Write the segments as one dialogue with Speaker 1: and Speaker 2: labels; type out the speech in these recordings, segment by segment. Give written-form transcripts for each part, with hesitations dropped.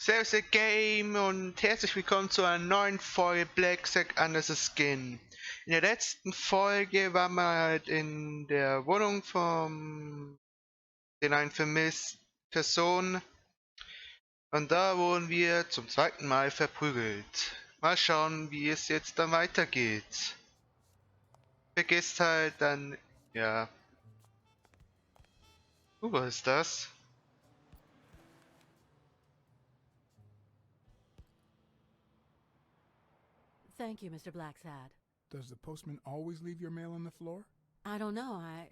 Speaker 1: Servus ihr Game und herzlich willkommen zu einer neuen Folge Blacksad Under the Skin. In der letzten Folge waren wir halt in der Wohnung von den einen vermissten Person und da wurden wir zum zweiten Mal verprügelt. Mal schauen, wie es jetzt dann weitergeht. Vergesst halt dann, ja, was ist das?
Speaker 2: Thank you, Mr. Blacksad.
Speaker 3: Does the postman always leave your mail on the floor?
Speaker 2: I don't know, I...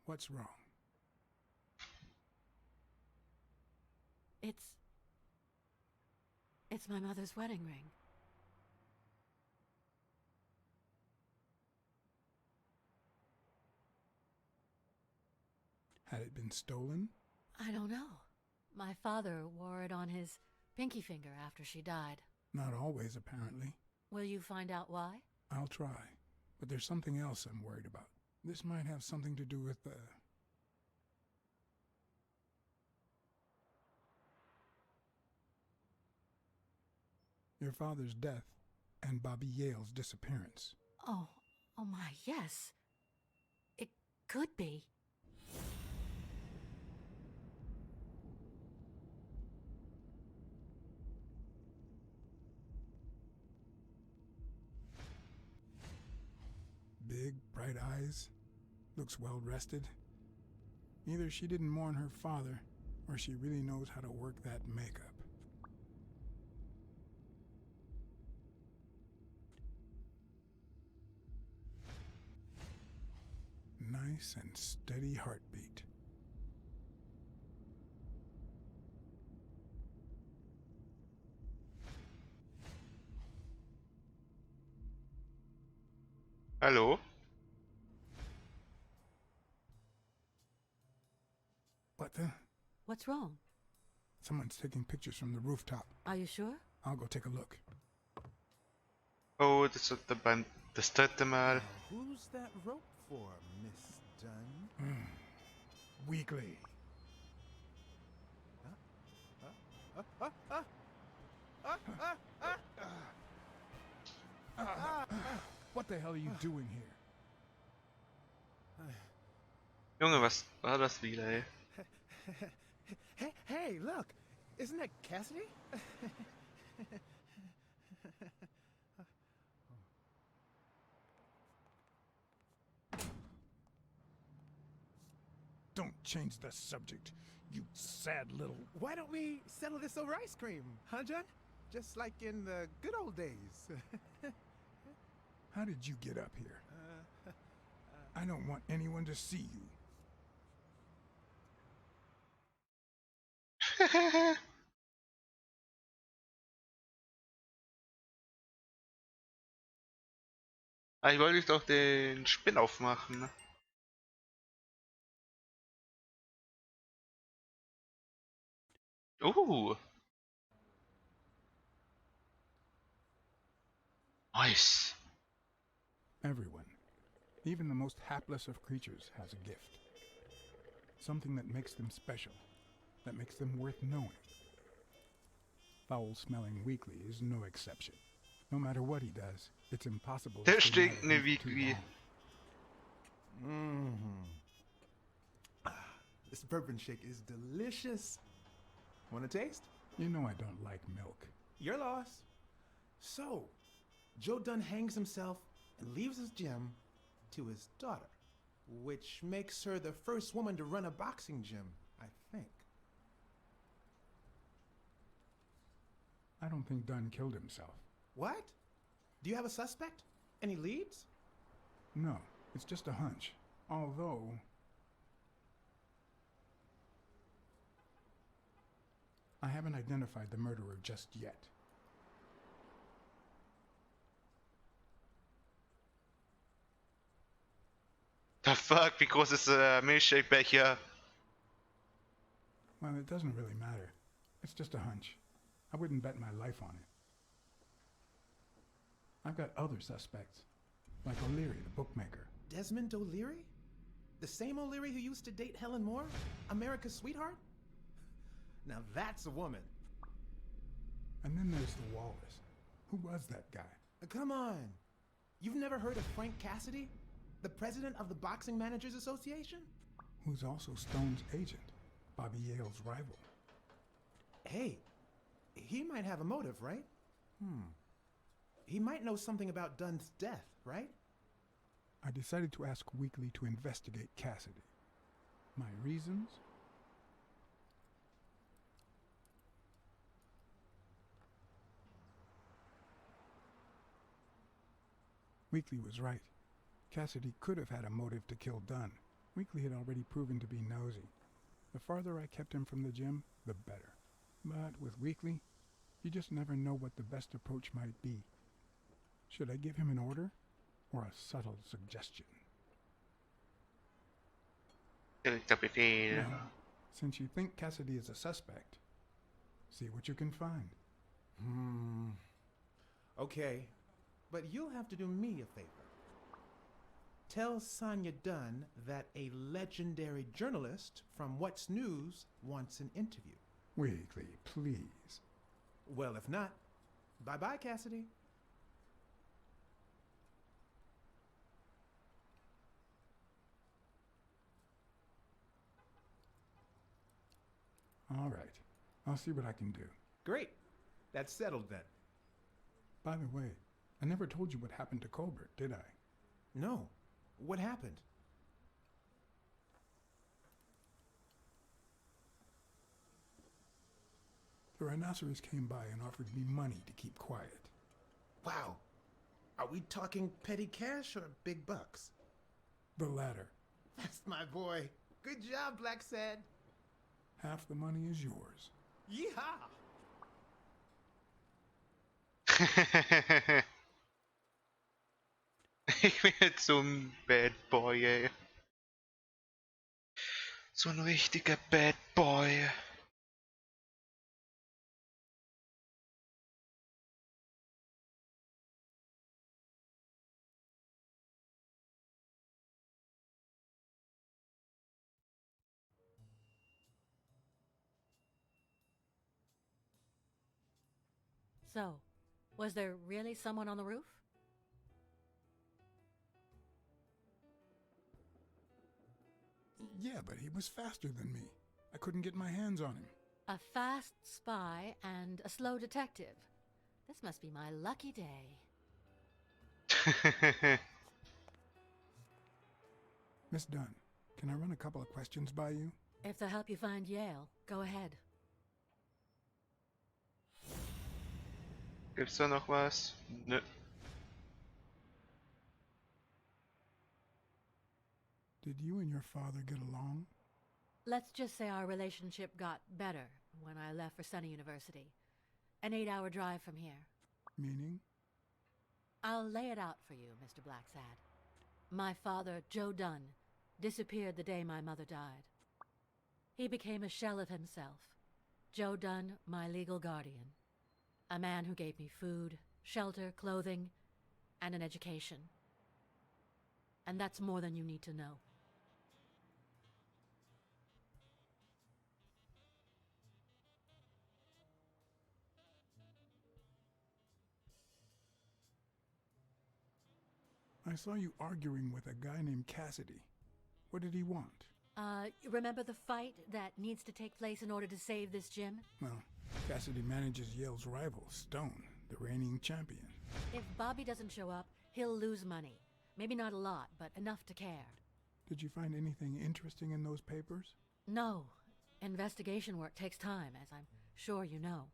Speaker 3: What's wrong?
Speaker 2: It's my mother's wedding ring.
Speaker 3: Had it been stolen?
Speaker 2: I don't know. My father wore it on his pinky finger after she died.
Speaker 3: Not always, apparently.
Speaker 2: Will you find out why?
Speaker 3: I'll try. But there's something else I'm worried about. This might have something to do with your father's death and Bobby Yale's disappearance.
Speaker 2: Oh my, yes. It could be.
Speaker 3: Big, bright eyes. Looks well rested. Either she didn't mourn her father, or she really knows how to work that makeup. Nice and steady heartbeat.
Speaker 1: Hallo?
Speaker 3: What the?
Speaker 2: What's wrong?
Speaker 3: Someone's taking pictures from the rooftop.
Speaker 2: Are you sure?
Speaker 3: I'll go take a look.
Speaker 1: Oh, das wird beim das dritte Mal.
Speaker 4: Who's that rope for, Miss Dunn?
Speaker 3: Weekly. What the hell are you doing here?
Speaker 1: Junge, was war das wieder, ey?
Speaker 4: Hey, look! Isn't that Cassidy?
Speaker 3: Don't change the subject, you sad little...
Speaker 4: Why don't we settle this over ice cream, huh, John? Just like in the good old days.
Speaker 3: How did you get up here? I don't want anyone to see you.
Speaker 1: Ah, ich wollte doch den Spin aufmachen. Nice.
Speaker 3: Everyone, even the most hapless of creatures, has a gift. Something that makes them special, that makes them worth knowing. Foul-smelling Weekly is no exception. No matter what he does, it's impossible
Speaker 1: Der
Speaker 3: to stay mad at
Speaker 1: stinkende
Speaker 3: him for too
Speaker 1: Weekly.
Speaker 3: long.
Speaker 4: This bourbon shake is delicious. Want a taste?
Speaker 3: You know I don't like milk.
Speaker 4: Your loss. So, Joe Dunn hangs himself and leaves his gym to his daughter, which makes her the first woman to run a boxing gym, I think.
Speaker 3: I don't think Dunn killed himself.
Speaker 4: What? Do you have a suspect? Any leads?
Speaker 3: No, it's just a hunch. Although... I haven't identified the murderer just yet.
Speaker 1: The fuck, wie groß ist der Milchshake-Becher?
Speaker 3: Well, it doesn't really matter. It's just a hunch. I wouldn't bet my life on it. I've got other suspects. like O'Leary, the bookmaker.
Speaker 4: Desmond O'Leary? The same O'Leary who used to date Helen Moore? America's sweetheart? Now that's a woman.
Speaker 3: And then there's the Walrus. Who was that guy?
Speaker 4: Come on. You've never heard of Frank Cassidy? The president of the Boxing Managers Association?
Speaker 3: Who's also Stone's agent, Bobby Yale's rival.
Speaker 4: Hey, he might have a motive, right? He might know something about Dunn's death, right?
Speaker 3: I decided to ask Weekly to investigate Cassidy. My reasons? Weekly was right. Cassidy could have had a motive to kill Dunn. Weekly had already proven to be nosy. The farther I kept him from the gym, the better. But with Weekly, you just never know what the best approach might be. Should I give him an order or a subtle suggestion?
Speaker 1: Direkter Befehl.
Speaker 3: Now, since you think Cassidy is a suspect, see what you can find.
Speaker 4: Okay, but you'll have to do me a favor. Tell Sonia Dunn that a legendary journalist from What's News wants an interview.
Speaker 3: Weekly, please.
Speaker 4: Well, if not, bye-bye, Cassidy.
Speaker 3: All right, I'll see what I can do.
Speaker 4: Great. That's settled then.
Speaker 3: By the way, I never told you what happened to Colbert, did I?
Speaker 4: No. What happened?
Speaker 3: The rhinoceros came by and offered me money to keep quiet.
Speaker 4: Wow. Are we talking petty cash or big bucks?
Speaker 3: The latter.
Speaker 4: That's my boy. Good job, Blacksad.
Speaker 3: Half the money is yours.
Speaker 4: Yeehaw!
Speaker 1: Ich bin jetzt so ein Bad Boy, ey. So ein richtiger Bad Boy.
Speaker 2: So, was there really someone on the roof?
Speaker 3: Yeah, but he was faster than me. I couldn't get my hands on him.
Speaker 2: A fast spy and a slow detective. This must be my lucky day.
Speaker 3: Miss Dunn, can I run a couple of questions by you?
Speaker 2: If they'll help you find Yale, go ahead.
Speaker 1: Gibt's da noch was? Nö.
Speaker 3: Did you and your father get along?
Speaker 2: Let's just say our relationship got better when I left for Sunny University. An 8-hour drive from here.
Speaker 3: Meaning?
Speaker 2: I'll lay it out for you, Mr. Blacksad. My father, Joe Dunn, disappeared the day my mother died. He became a shell of himself. Joe Dunn, my legal guardian. A man who gave me food, shelter, clothing, and an education. And that's more than you need to know.
Speaker 3: I saw you arguing with a guy named Cassidy. What did he want?
Speaker 2: Remember the fight that needs to take place in order to save this gym?
Speaker 3: Well, Cassidy manages Yale's rival, Stone, the reigning champion.
Speaker 2: If Bobby doesn't show up, he'll lose money. Maybe not a lot, but enough to care.
Speaker 3: Did you find anything interesting in those papers?
Speaker 2: No. Investigation work takes time, as I'm sure you know.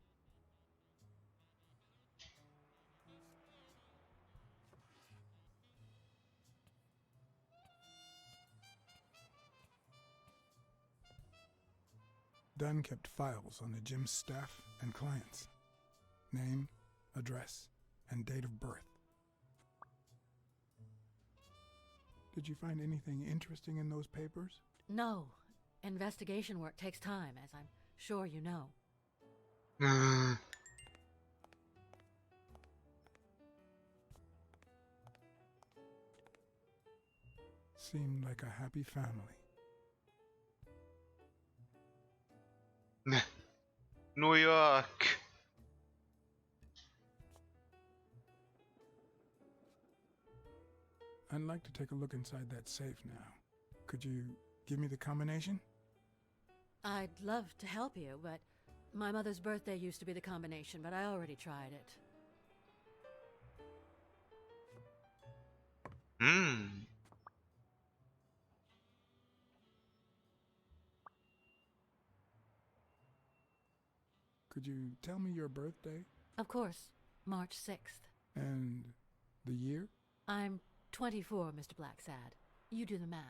Speaker 3: Dunn kept files on the gym's staff and clients. Name, address, and date of birth. Did you find anything interesting in those papers?
Speaker 2: No. Investigation work takes time, as I'm sure you know.
Speaker 3: seemed like a happy family.
Speaker 1: New York.
Speaker 3: I'd like to take a look inside that safe now. Could you give me the combination?
Speaker 2: I'd love to help you, but my mother's birthday used to be the combination, but I already tried it.
Speaker 1: Hmm.
Speaker 3: Could you tell me your birthday?
Speaker 2: Of course, March 6th.
Speaker 3: And the year?
Speaker 2: I'm 24, Mr. Blacksad. You do the math.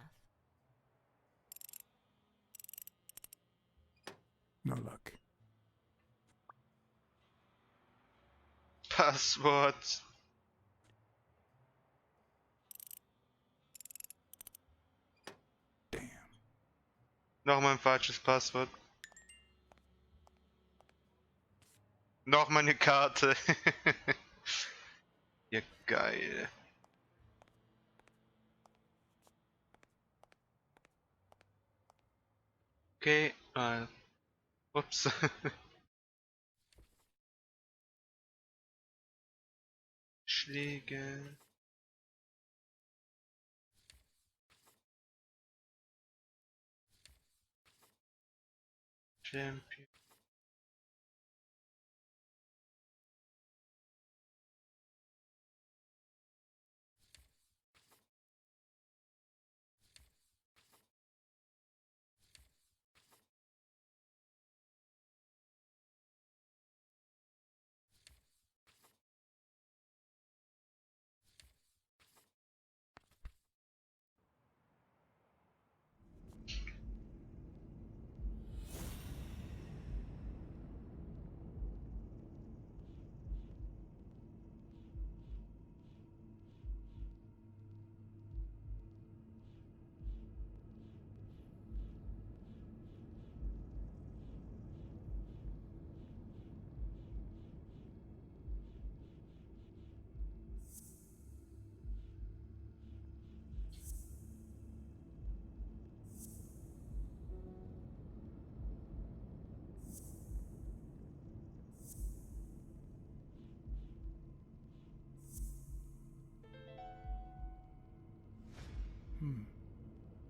Speaker 3: No luck.
Speaker 1: Passwort.
Speaker 3: Damn.
Speaker 1: Nochmal ein falsches Passwort. Nochmal eine Karte. Ja, geil. Okay, ups. Schläge. Champion.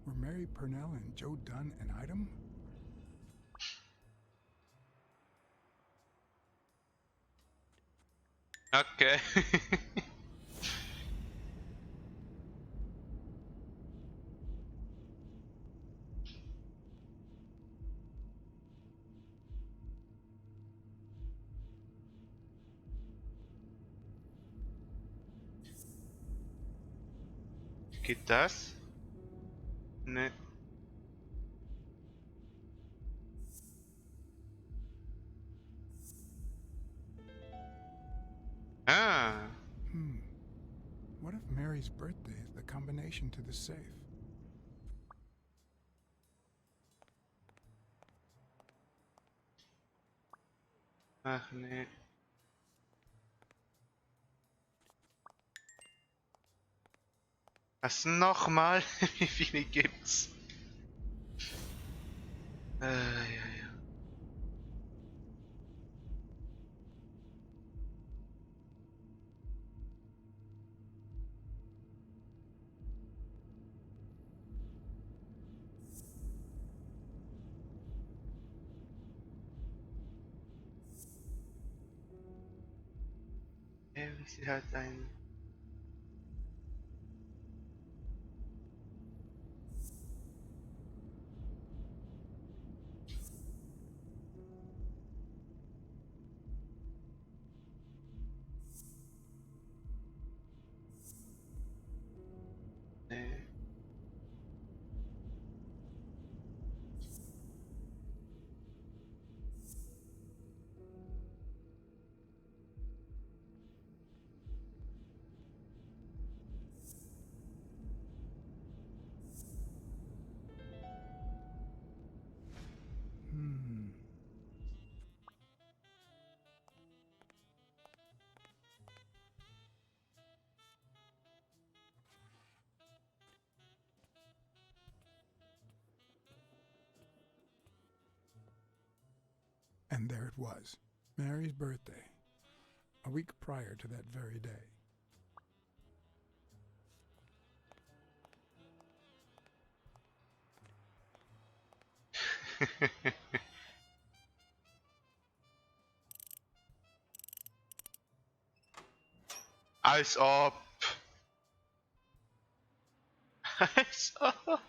Speaker 3: Were Mary Purnell and Joe Dunn an item?
Speaker 1: Okay. Geht das? Ne. Ah.
Speaker 3: What if Mary's birthday is the combination to the safe?
Speaker 1: Ach nee. Was nochmal? Wie viele gibt's? Ja, ja. Sie hat ein... Nee.
Speaker 3: And there it was, Mary's birthday, a week prior to that very day.
Speaker 1: Als ob. Als ob.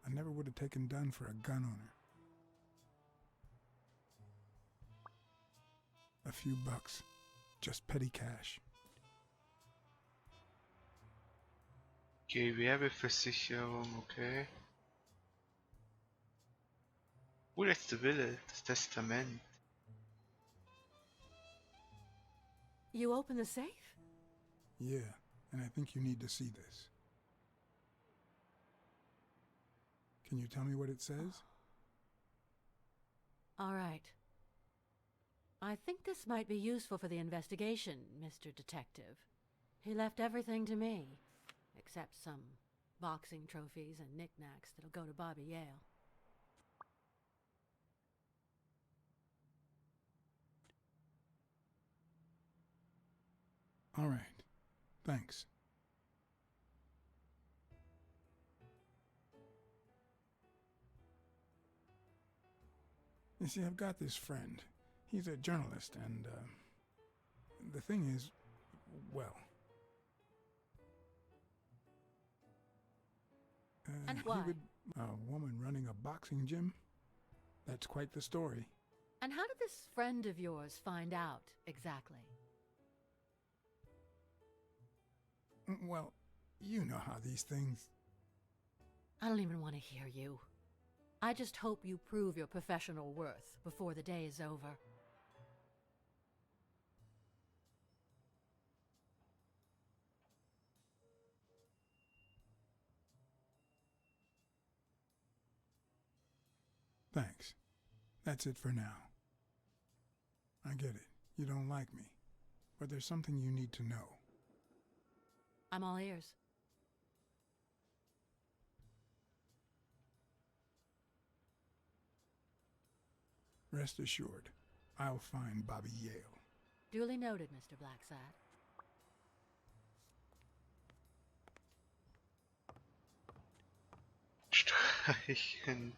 Speaker 3: I never would have taken Dunn for a gun owner. A few bucks, just petty cash.
Speaker 1: Gewerbeversicherung, okay. Letzte Wille, das Testament.
Speaker 2: You open the safe?
Speaker 3: Yeah, and I think you need to see this. Can you tell me what it says?
Speaker 2: All right. I think this might be useful for the investigation, Mr. Detective. He left everything to me, except some boxing trophies and knickknacks that'll go to Bobby Yale.
Speaker 3: All right, thanks. You see, I've got this friend. He's a journalist, and the thing is, well...
Speaker 2: And why?
Speaker 3: A woman running a boxing gym? That's quite the story.
Speaker 2: And how did this friend of yours find out, exactly?
Speaker 3: Well, you know how these things...
Speaker 2: I don't even want to hear you. I just hope you prove your professional worth before the day is over.
Speaker 3: Thanks. That's it for now. I get it. You don't like me. But there's something you need to know.
Speaker 2: I'm all ears.
Speaker 3: Rest assured, I'll find Bobby Yale.
Speaker 2: Duly noted, Mr. Blacksad.
Speaker 1: Streichen.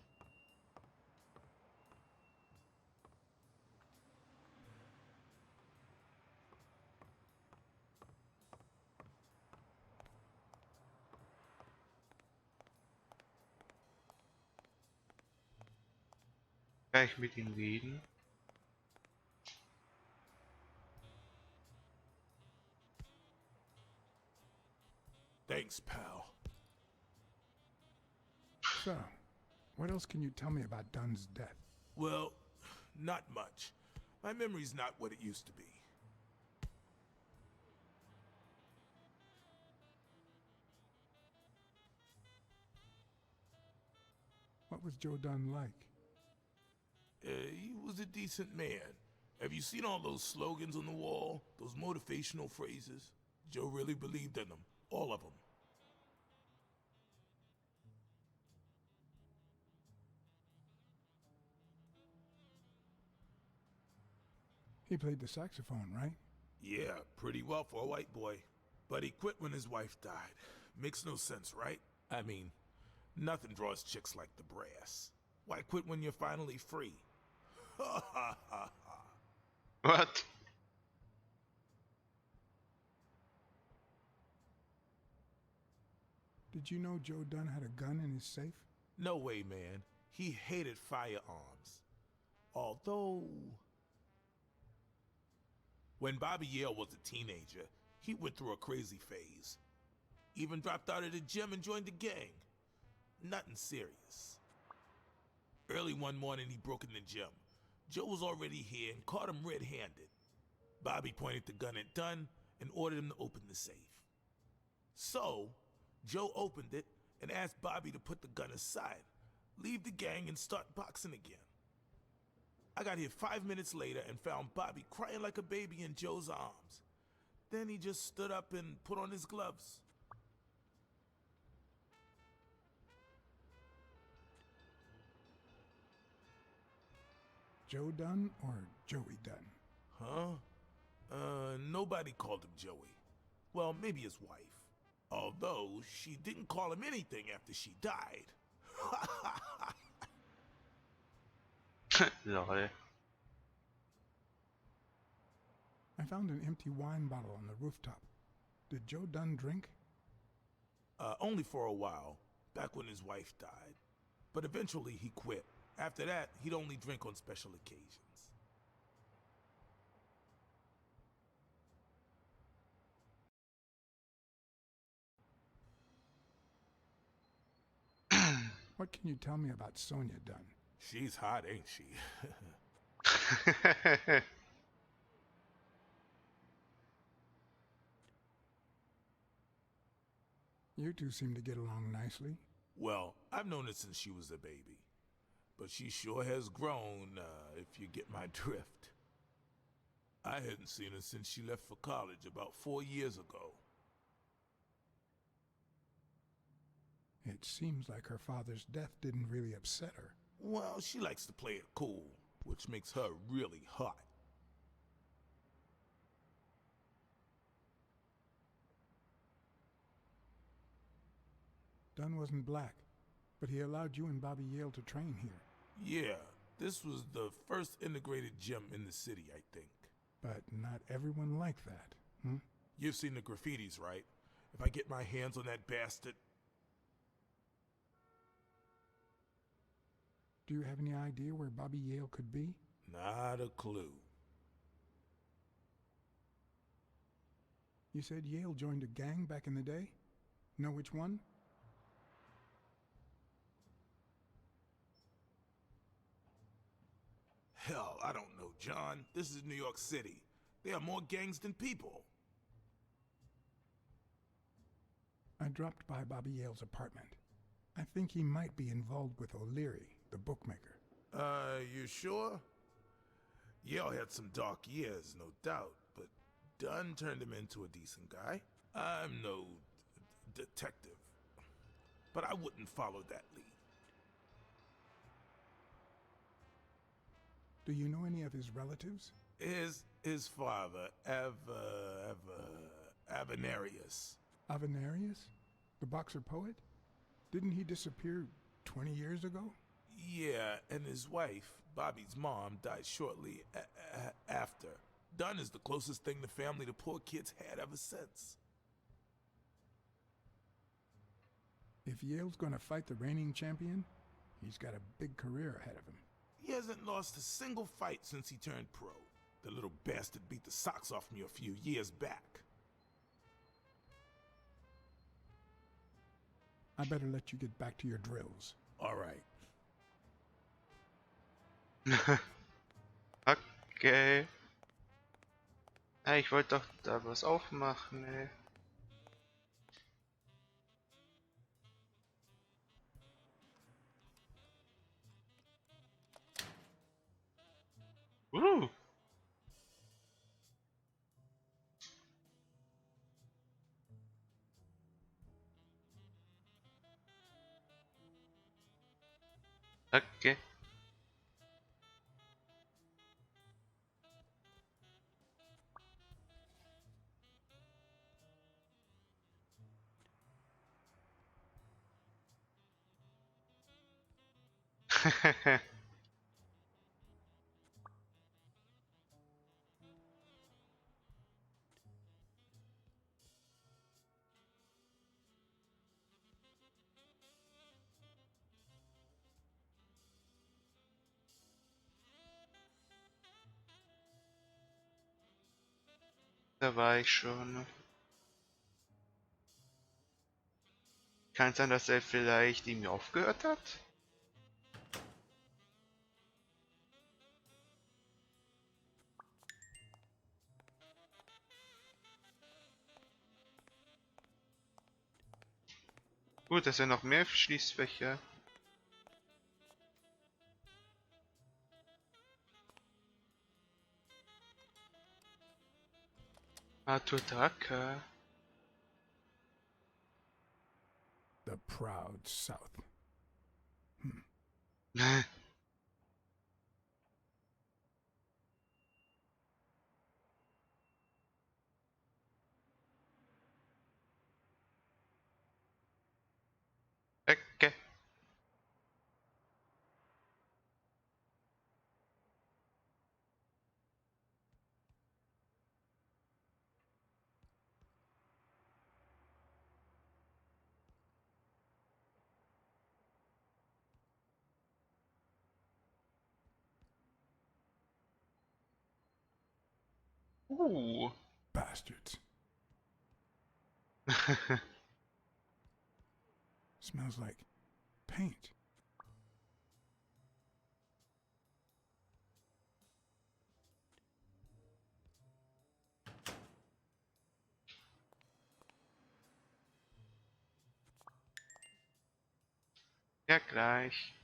Speaker 1: Gleich mit ihm reden.
Speaker 4: Thanks, pal.
Speaker 3: So, what else can you tell me about Dunn's death?
Speaker 4: Well, not much. My memory's not what it used to be.
Speaker 3: What was Joe Dunn like?
Speaker 4: He was a decent man. Have you seen all those slogans on the wall? Those motivational phrases? Joe really believed in them. All of them.
Speaker 3: He played the saxophone, right?
Speaker 4: Yeah, pretty well for a white boy. But he quit when his wife died. Makes no sense, right? I mean, nothing draws chicks like the brass. Why quit when you're finally free? Ha ha ha ha.
Speaker 1: What?
Speaker 3: Did you know Joe Dunn had a gun in his safe?
Speaker 4: No way, man. He hated firearms. Although... when Bobby Yale was a teenager, he went through a crazy phase. Even dropped out of the gym and joined the gang. Nothing serious. Early one morning, he broke in the gym. Joe was already here and caught him red-handed. Bobby pointed the gun at Dunn and ordered him to open the safe. So, Joe opened it and asked Bobby to put the gun aside, leave the gang and start boxing again. I got here 5 minutes later and found Bobby crying like a baby in Joe's arms. Then he just stood up and put on his gloves.
Speaker 3: Joe Dunn or Joey Dunn?
Speaker 5: Huh? Nobody called him Joey. Well, maybe his wife. Although, she didn't call him anything after she died.
Speaker 1: Lol.
Speaker 3: I found an empty wine bottle on the rooftop. Did Joe Dunn drink?
Speaker 5: Only for a while, back when his wife died. But eventually he quit. After that, he'd only drink on special occasions.
Speaker 3: What can you tell me about Sonia Dunn?
Speaker 5: She's hot, ain't she?
Speaker 3: You two seem to get along nicely.
Speaker 5: Well, I've known her since she was a baby. But she sure has grown, if you get my drift. I hadn't seen her since she left for college about 4 years ago.
Speaker 3: It seems like her father's death didn't really upset her.
Speaker 5: Well, she likes to play it cool, which makes her really hot.
Speaker 3: Dunn wasn't black, but he allowed you and Bobby Yale to train here.
Speaker 5: Yeah, this was the first integrated gym in the city, I think.
Speaker 3: But not everyone liked that, hmm?
Speaker 5: You've seen the graffitis, right? If I get my hands on that bastard...
Speaker 3: Do you have any idea where Bobby Yale could be?
Speaker 5: Not a clue.
Speaker 3: You said Yale joined a gang back in the day? Know which one?
Speaker 5: Hell, I don't know, John. This is New York City. There are more gangs than people.
Speaker 3: I dropped by Bobby Yale's apartment. I think he might be involved with O'Leary, the bookmaker.
Speaker 5: You sure? Yale had some dark years, no doubt, but Dunn turned him into a decent guy. I'm no detective, but I wouldn't follow that lead.
Speaker 3: Do you know any of his relatives?
Speaker 5: His father, Avenarius.
Speaker 3: Avenarius? The boxer poet? Didn't he disappear 20 years ago?
Speaker 5: Yeah, and his wife, Bobby's mom, died shortly after. Dunn is the closest thing the family to poor kids had ever since.
Speaker 3: If Yale's gonna fight the reigning champion, he's got a big career ahead of him.
Speaker 5: He hasn't lost a single fight since he turned pro. The little bastard beat the socks off me a few years back.
Speaker 3: I better let you get back to your drills.
Speaker 5: All right.
Speaker 1: Okay. Ja, ich wollte doch da was aufmachen, ey. Okay. Da war ich schon. Kann es sein, dass er vielleicht irgendwie aufgehört hat? Gut, dass er noch mehr Schließfächer. Atutaka.
Speaker 3: The proud South. Bastards. Smells like paint.
Speaker 1: Ja, gleich.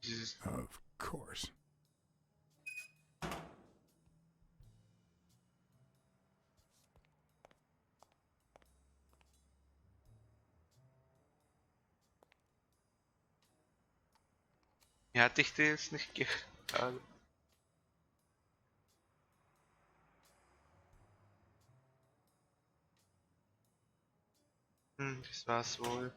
Speaker 1: Dieses
Speaker 3: Of course.
Speaker 1: Ja, hatte ich dir jetzt nicht gerade. Das war's wohl.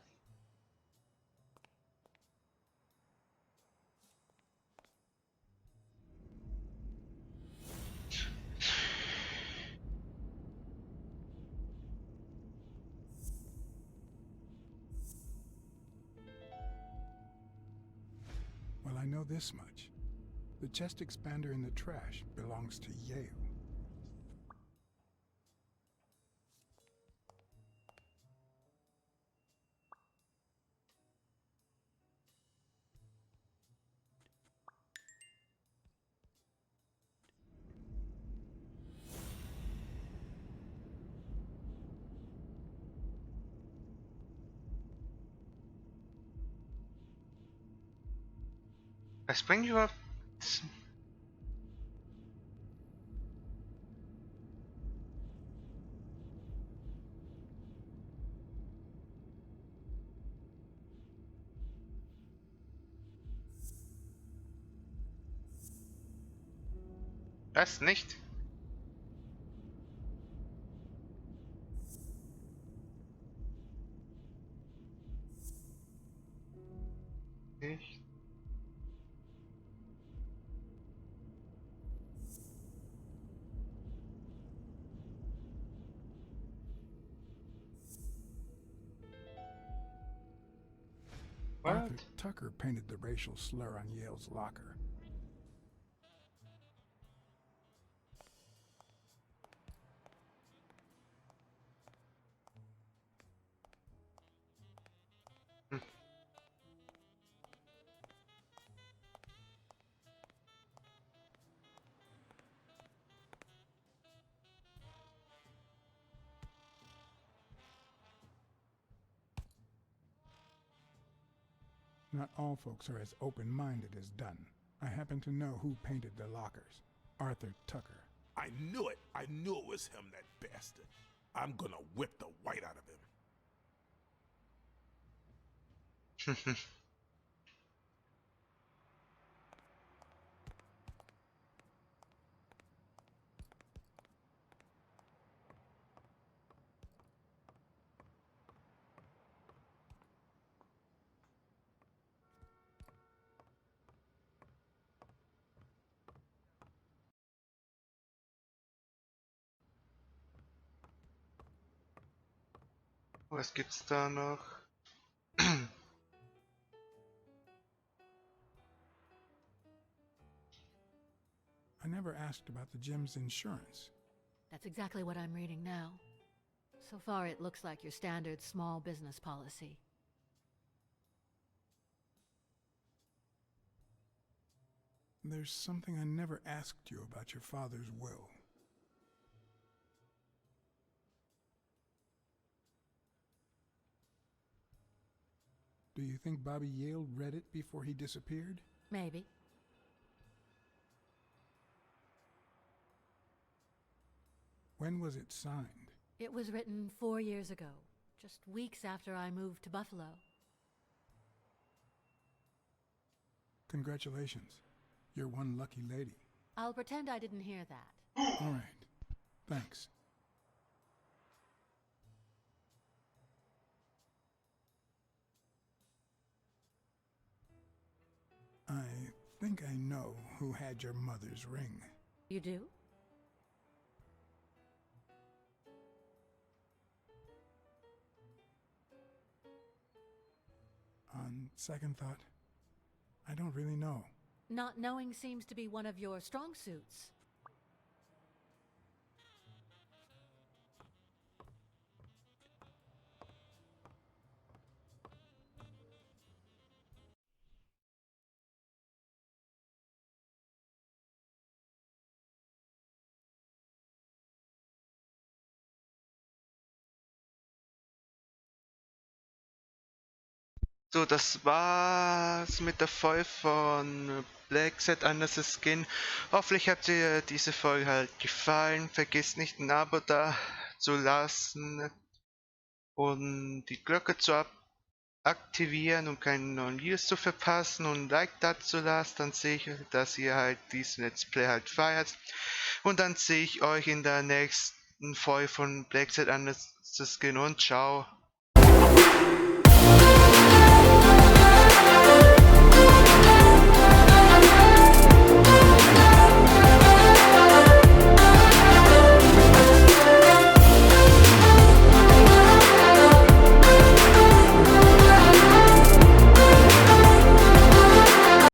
Speaker 3: Well, I know this much. The chest expander in the trash belongs to Yale.
Speaker 1: Was bringt überhaupt? Das nicht? Nicht? What?
Speaker 3: Arthur Tucker painted the racial slur on Yale's locker. Not all folks are as open-minded as Dunn. I happen to know who painted the lockers. Arthur Tucker.
Speaker 5: I knew it. I knew it was him, that bastard. I'm gonna whip the white out of him.
Speaker 1: Was gibt's da noch?
Speaker 3: I never asked about the gym's insurance.
Speaker 2: That's exactly what I'm reading now. So far, it looks like your standard small business policy.
Speaker 3: There's something I never asked you about your father's will. Do you think Bobby Yale read it before he disappeared?
Speaker 2: Maybe.
Speaker 3: When was it signed?
Speaker 2: It was written 4 years ago, just weeks after I moved to Buffalo.
Speaker 3: Congratulations. You're one lucky lady.
Speaker 2: I'll pretend I didn't hear that.
Speaker 3: All right. Thanks. I think I know who had your mother's ring.
Speaker 2: You do?
Speaker 3: On second thought, I don't really know.
Speaker 2: Not knowing seems to be one of your strong suits.
Speaker 1: So, das war's mit der Folge von Blacksad under the Skin. Hoffentlich hat dir diese Folge halt gefallen. Vergiss nicht ein Abo da zu lassen und die Glocke zu aktivieren, um keine neuen Videos zu verpassen und ein Like da zu lassen. Dann sehe ich, dass ihr halt diesen Let's Play halt feiert. Und dann sehe ich euch in der nächsten Folge von Blacksad under the Skin und ciao.